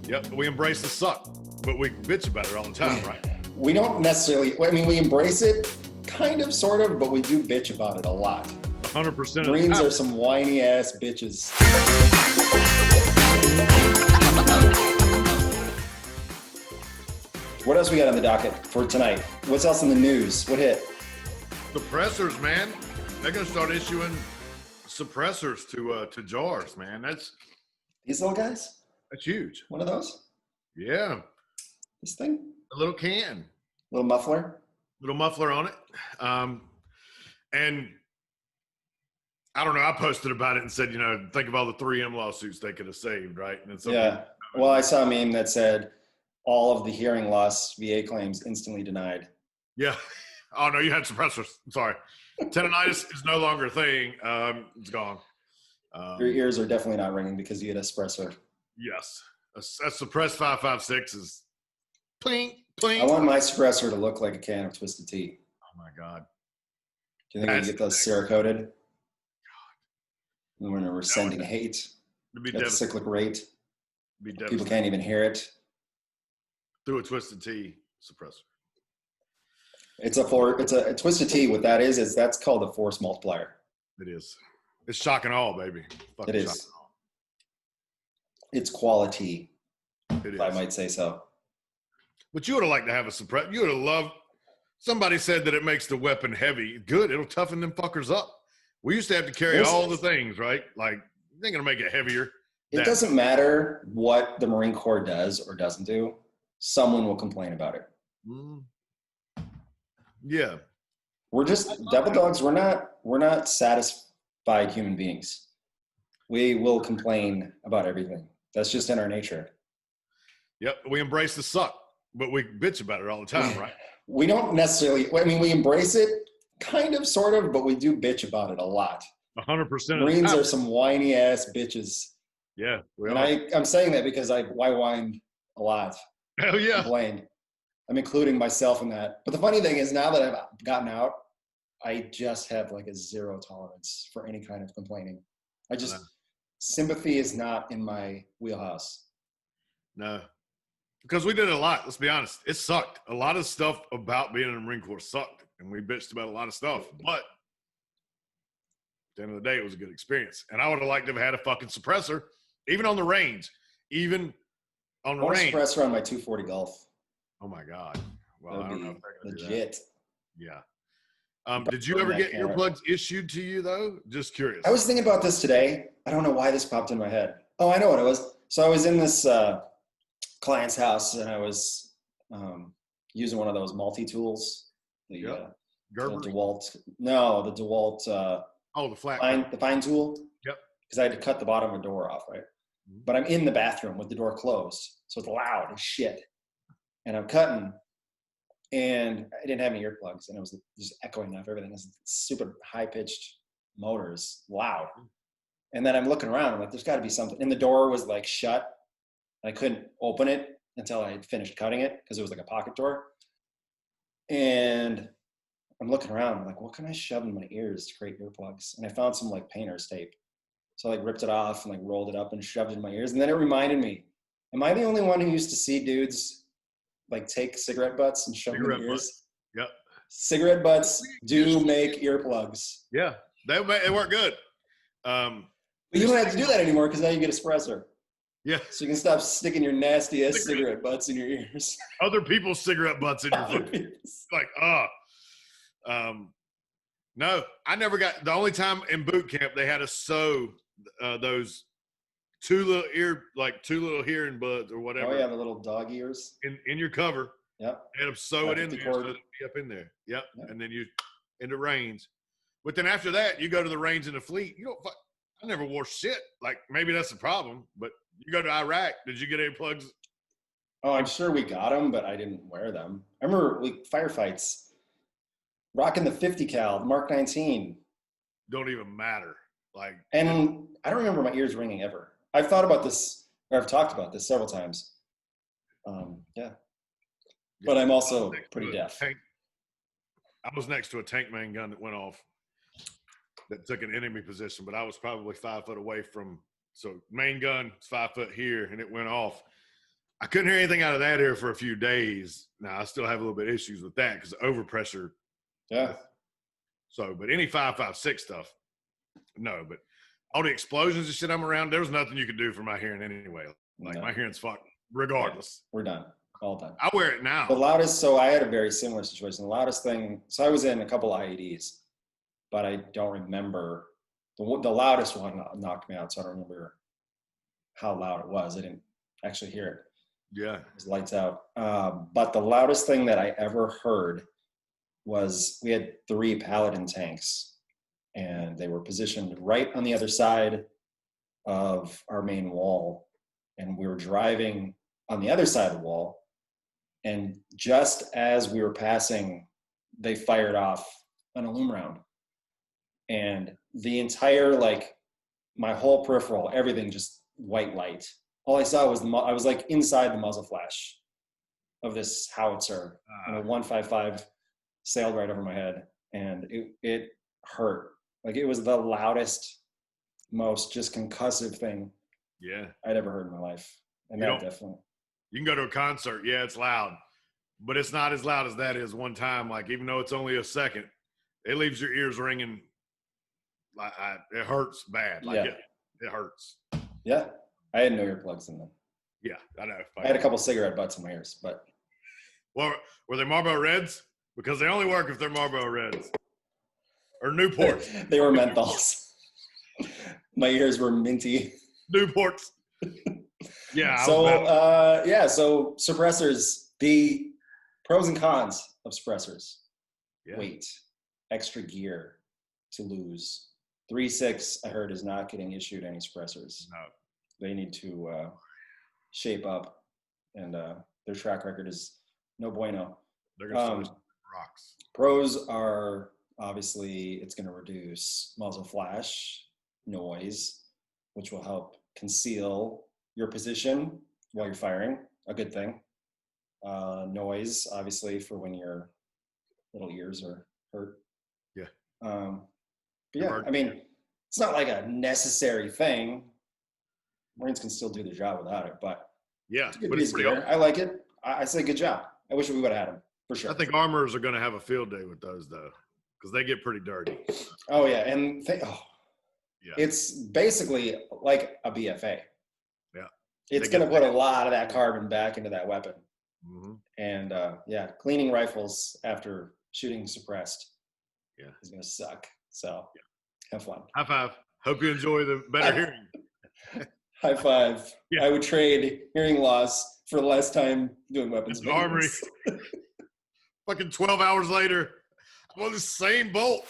Yep, we embrace the suck, but we bitch about it all the time, right? We don't necessarily, I mean, we embrace it, kind of, sort of, but we do bitch about it a lot. 100%. Marines are some whiny ass bitches. What else we got on the docket for tonight? What's else in the news? What hit? Suppressors, man. They're gonna start issuing suppressors to jars, man. These little guys? That's huge. One of those? Yeah. This thing? A little can. Little muffler? Little muffler on it. And I don't know, I posted about it and said, think of all the 3M lawsuits they could have saved, right? And it's Yeah. Well, I saw a meme that said all of the hearing loss VA claims instantly denied. Yeah. Oh, no, you had suppressors. I'm sorry. Tendonitis is no longer a thing. It's gone. Your ears are definitely not ringing because you had a suppressor. Yes. A suppressed 556 is plink, plink. I want my suppressor to look like a can of Twisted Tea. Oh, my God. Do you think we can get those Cerakoted? God. And we're sending hate at a cyclic rate. People can't even hear it. Through a Twisted Tea suppressor. It's a Twisted Tea. What that is that's called a force multiplier. It is. It's shock and awe, baby. It is. It's quality. It is. I might say so. But you would have liked to have a suppressor. You would have loved. Somebody said that it makes the weapon heavy. Good. It'll toughen them fuckers up. We used to have to carry all the things, right? Like, they're going to make it heavier. It doesn't matter what the Marine Corps does or doesn't do. Someone will complain about it. Yeah. We're just devil dogs. We're not satisfied human beings. We will complain about everything. That's just in our nature. Yep. We embrace the suck, but we bitch about it all the time, right? We don't necessarily, I mean, we embrace it, kind of, sort of, but we do bitch about it a lot. 100%. Marines are some whiny ass bitches. Yeah. And I'm saying that because I whined a lot. Hell yeah. Complained. I'm including myself in that. But the funny thing is, now that I've gotten out, I just have like a zero tolerance for any kind of complaining. Sympathy is not in my wheelhouse. No. Because we did it a lot, let's be honest. It sucked. A lot of stuff about being in the Marine Corps sucked. And we bitched about a lot of stuff. But at the end of the day, it was a good experience. And I would have liked to have had a fucking suppressor, even on the range. Even on the range. Suppressor on my 240 Golf. Oh, my God. Well, I don't know if they're going to legit. Do that. Yeah. Did you ever get earplugs issued to you, though? Just curious. I was thinking about this today. I don't know why this popped in my head. Oh, I know what it was. So I was in this client's house, and I was using one of those multi-tools. The DeWalt. No, the DeWalt. The flat. The fine tool. Yep. Because I had to cut the bottom of a door off, right? Mm-hmm. But I'm in the bathroom with the door closed, so it's loud as shit. And I'm cutting, and I didn't have any earplugs, and it was just echoing off everything. It's super high-pitched motors, loud. And then I'm looking around. I'm like, there's got to be something. And the door was like shut. I couldn't open it until I had finished cutting it because it was like a pocket door. And I'm looking around. I'm like, what can I shove in my ears to create earplugs? And I found some like painter's tape. So I like ripped it off and like rolled it up and shoved it in my ears. And then it reminded me, am I the only one who used to see dudes like take cigarette butts and shove them in ears? Yep. Cigarette butts do make earplugs. Yeah, they work good. But you don't have to do that anymore because now you get a suppressor. Yeah. So you can stop sticking your nasty ass cigarette butts in your ears. Other people's cigarette butts in your fucking like, no, I never got. The only time in boot camp they had us sew those two little hearing buds or whatever. Oh yeah, the little dog ears in your cover. Yep. They had them sew it in there so it'd be up in there. Yep. And then you in the range. But then after that, you go to the range in the fleet. You don't. I never wore shit. Like maybe that's the problem. But you go to Iraq. Did you get any plugs? Oh, I'm sure we got them, but I didn't wear them. I remember firefights, rocking the 50 cal, the Mark 19. Don't even matter. Like, and I don't remember my ears ringing ever. I've thought about this, or I've talked about this several times. Yeah. But I'm also pretty deaf. I was next to a tank main gun that went off that took an enemy position, but I was probably 5 foot away from, so main gun is 5 foot here and it went off. couldn't hear anything out of that here for a few days. Now I still have a little bit of issues with that because overpressure. Yeah. So, but any 5.56 stuff, no. But all the explosions and shit I'm around, there's nothing you can do for my hearing anyway. Like my hearing's fucked regardless. We're done. All done. I wear it now. The loudest, so I had a very similar situation. The loudest thing, so I was in a couple IEDs, but I don't remember. The loudest one knocked me out, so I don't remember how loud it was. I didn't actually hear it. Yeah. It was lights out. But the loudest thing that I ever heard was we had 3 Paladin tanks, and they were positioned right on the other side of our main wall. And we were driving on the other side of the wall. And just as we were passing, they fired off an aluminum round. And the entire, like, my whole peripheral, everything just white light. All I saw was I was like inside the muzzle flash of this howitzer, and a 155 sailed right over my head, and it hurt. Like, it was the loudest, most just concussive thing I'd ever heard in my life. And that definitely. You can go to a concert, it's loud, but it's not as loud as that is one time. Like, even though it's only a second, it leaves your ears ringing. Like, it hurts bad. Like, it hurts. Yeah. I had no earplugs in them. Yeah, I know. I had a couple cigarette butts in my ears, but. Well, were they Marlboro Reds? Because they only work if they're Marlboro Reds. Or Newports. They were menthols. My ears were minty. Newports. Yeah. So suppressors, the pros and cons of suppressors. Yeah. Weight, extra gear to lose. 3.6, I heard, is not getting issued any suppressors. No. They need to shape up, and their track record is no bueno. They're going to rocks. Pros are, obviously, it's going to reduce muzzle flash, noise, which will help conceal your position while you're firing, a good thing. Noise, obviously, for when your little ears are hurt. Yeah. But yeah, I mean, it's not like a necessary thing. Marines can still do their job without it, but it's a good piece of gear. I like it. I say good job. I wish we would have had them, for sure. I think armorers are going to have a field day with those, though, because they get pretty dirty. Oh, yeah. And it's basically like a BFA. Yeah. It's going to put a lot of that carbon back into that weapon. Mm-hmm. And, cleaning rifles after shooting suppressed is going to suck. So have fun. High five. Hope you enjoy the better hearing. High five. Yeah. I would trade hearing loss for less time doing weapons. Armory. Fucking 12 hours later, I'm on the same bolt.